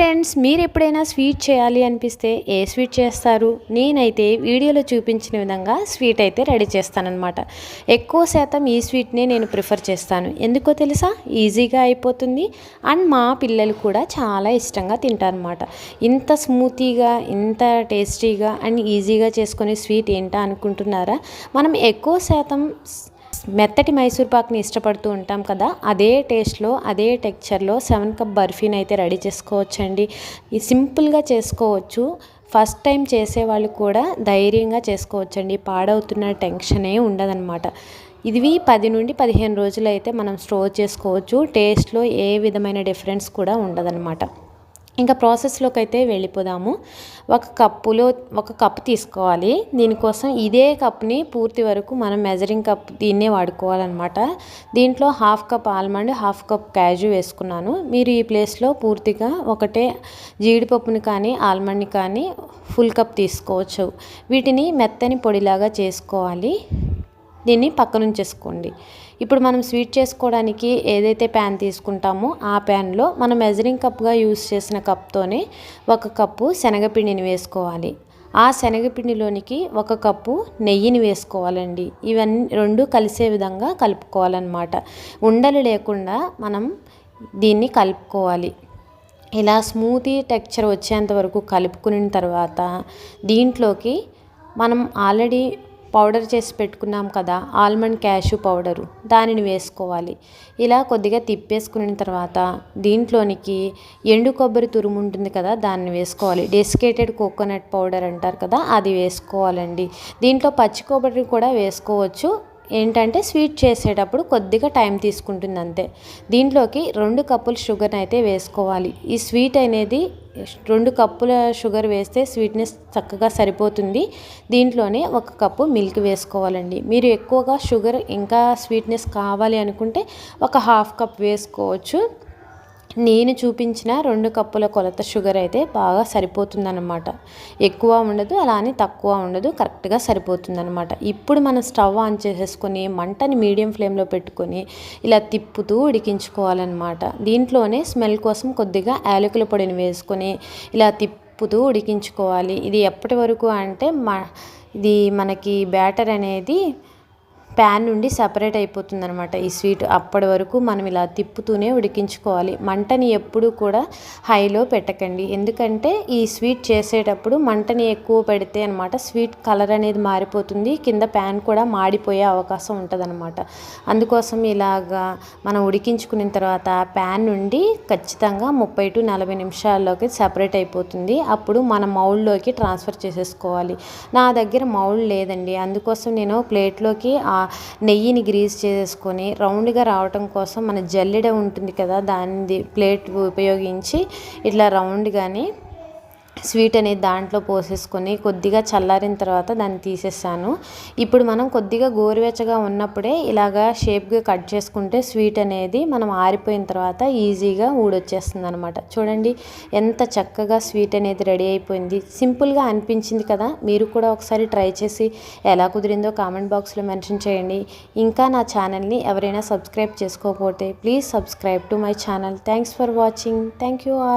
Friends, మీరు ఎప్పుడైనా sweet చేయాలి అనిపిస్తే ఏ స్వీట్ చేస్తారు? నేనైతే వీడియోలో చూపించిన విధంగా స్వీట్ అయితే రెడీ చేస్తానన్నమాట. ఎక్కువ శాతం ఈ స్వీట్నే నేను ప్రిఫర్ చేస్తాను. ఎందుకో తెలుసా? ఈజీగా అయిపోతుంది అండ్ మా పిల్లలు కూడా చాలా ఇష్టంగా తింటారనమాట. ఇంత స్మూతీగా, ఇంత టేస్టీగా అండ్ ఈజీగా చేసుకునే స్వీట్ ఏంటా అనుకుంటున్నారా? మనం ఎక్కువ శాతం మెత్తటి మైసూర్ పాక్ని ఇష్టపడుతూ ఉంటాం కదా, అదే టేస్ట్లో అదే టెక్చర్లో 7 కప్ బర్ఫీని అయితే రెడీ చేసుకోవచ్చండి. ఈ సింపుల్గా చేసుకోవచ్చు. ఫస్ట్ టైం చేసేవాళ్ళు కూడా ధైర్యంగా చేసుకోవచ్చండి. పాడవుతున్న టెన్షనే ఉండదన్నమాట. ఇవి 10 నుండి 15 రోజులు అయితే మనం స్టోర్ చేసుకోవచ్చు. టేస్ట్లో ఏ విధమైన డిఫరెన్స్ కూడా ఉండదన్నమాట. ఇంకా ప్రాసెస్లోకి అయితే వెళ్ళిపోదాము. ఒక కప్పు తీసుకోవాలి. దీనికోసం ఇదే కప్ని పూర్తి వరకు మనం మెజరింగ్ కప్ దీన్నే వాడుకోవాలన్నమాట. దీంట్లో 1/2 కప్ ఆల్మండ్, 1/2 కప్ క్యాజు వేసుకున్నాను. మీరు ఈ ప్లేస్లో పూర్తిగా ఒకటే జీడిపప్పుని కానీ ఆల్మండ్ని కానీ ఫుల్ కప్ తీసుకోవచ్చు. వీటిని మెత్తని పొడిలాగా చేసుకోవాలి. దీన్ని పక్కన ఉంచేసుకోండి. ఇప్పుడు మనం స్వీట్ చేసుకోవడానికి ఏదైతే ప్యాన్ తీసుకుంటామో ఆ ప్యాన్లో మనం మెజరింగ్ కప్గా యూస్ చేసిన కప్తోనే 1 కప్పు శనగపిండిని వేసుకోవాలి. ఆ శనగపిండిలోనికి 1 కప్పు నెయ్యిని వేసుకోవాలండి. ఇవన్నీ రెండు కలిసే విధంగా కలుపుకోవాలన్నమాట. ఉండలు లేకుండా మనం దీన్ని కలుపుకోవాలి. ఇలా స్మూతీ టెక్చర్ వచ్చేంత వరకు కలుపుకున్న తర్వాత దీంట్లోకి మనం ఆల్రెడీ పౌడర్ చేసి పెట్టుకున్నాం కదా, ఆల్మండ్ క్యాషు పౌడరు, దానిని వేసుకోవాలి. ఇలా కొద్దిగా తిప్పేసుకున్న తర్వాత దీంట్లోనికి ఎండు కొబ్బరి తురుము ఉంటుంది కదా, దాన్ని వేసుకోవాలి. డెసికేటెడ్ కోకోనట్ పౌడర్ అంటారు కదా, అది వేసుకోవాలండి. దీంట్లో పచ్చి కొబ్బరి కూడా వేసుకోవచ్చు. ఏంటంటే స్వీట్ చేసేటప్పుడు కొద్దిగా టైం తీసుకుంటుంది అంతే. దీంట్లోకి 2 కప్పుల షుగర్ని అయితే వేసుకోవాలి. ఈ స్వీట్ అనేది 2 కప్పుల షుగర్ వేస్తే స్వీట్నెస్ చక్కగా సరిపోతుంది. దీంట్లోనే 1 కప్పు మిల్క్ వేసుకోవాలండి. మీరు ఎక్కువగా షుగర్ ఇంకా స్వీట్నెస్ కావాలి అనుకుంటే 1/2 కప్ వేసుకోవచ్చు. నేను చూపించిన 2 కప్పుల కొలత షుగర్ అయితే బాగా సరిపోతుందన్నమాట. ఎక్కువ ఉండదు, అలానే తక్కువ ఉండదు, కరెక్ట్గా సరిపోతుందన్నమాట. ఇప్పుడు మనం స్టవ్ ఆన్ చేసేసుకొని మంటని మీడియం ఫ్లేమ్లో పెట్టుకొని ఇలా తిప్పుతూ ఉడికించుకోవాలన్నమాట. దీంట్లోనే స్మెల్ కోసం కొద్దిగా యాలకుల పొడిని వేసుకొని ఇలా తిప్పుతూ ఉడికించుకోవాలి. ఇది ఎప్పటి వరకు అంటే ఇది మనకి బ్యాటర్ అనేది ప్యాన్ నుండి సపరేట్ అయిపోతుంది అనమాట ఈ స్వీట్. అప్పటి వరకు మనం ఇలా తిప్పుతూనే ఉడికించుకోవాలి. మంటని ఎప్పుడు కూడా హైలో పెట్టకండి. ఎందుకంటే ఈ స్వీట్ చేసేటప్పుడు మంటని ఎక్కువ పెడితే అనమాట స్వీట్ కలర్ అనేది మారిపోతుంది, కింద ప్యాన్ కూడా మాడిపోయే అవకాశం ఉంటుంది అనమాట. అందుకోసం ఇలాగా మనం ఉడికించుకున్న తర్వాత ప్యాన్ నుండి ఖచ్చితంగా 30 to 40 నిమిషాల్లోకి సపరేట్ అయిపోతుంది. అప్పుడు మన మౌల్డ్లోకి ట్రాన్స్ఫర్ చేసేసుకోవాలి. నా దగ్గర మౌల్డ్ లేదండి, అందుకోసం నేను ప్లేట్లోకి నెయ్యిని గ్రీస్ చేసుకొని రౌండ్గా రావటం కోసం మన జల్లెడ ఉంటుంది కదా, దాన్ని ప్లేట్ ఉపయోగించి ఇట్లా రౌండ్గానే స్వీట్ అనేది దాంట్లో పోసేసుకొని కొద్దిగా చల్లారిన తర్వాత దాన్ని తీసేసాను. ఇప్పుడు మనం కొద్దిగా గోరువెచ్చగా ఉన్నప్పుడే ఇలాగా షేప్గా కట్ చేసుకుంటే స్వీట్ అనేది మనం ఆరిపోయిన తర్వాత ఈజీగా ఊడొచ్చేస్తుంది అనమాట. చూడండి ఎంత చక్కగా స్వీట్ అనేది రెడీ అయిపోయింది. సింపుల్గా అనిపించింది కదా, మీరు కూడా ఒకసారి ట్రై చేసి ఎలా కుదిరిందో కామెంట్ బాక్స్లో మెన్షన్ చేయండి. ఇంకా నా ఛానల్ని ఎవరైనా సబ్స్క్రైబ్ చేసుకోకపోతే please subscribe to my channel. Thanks for watching. Thank you all.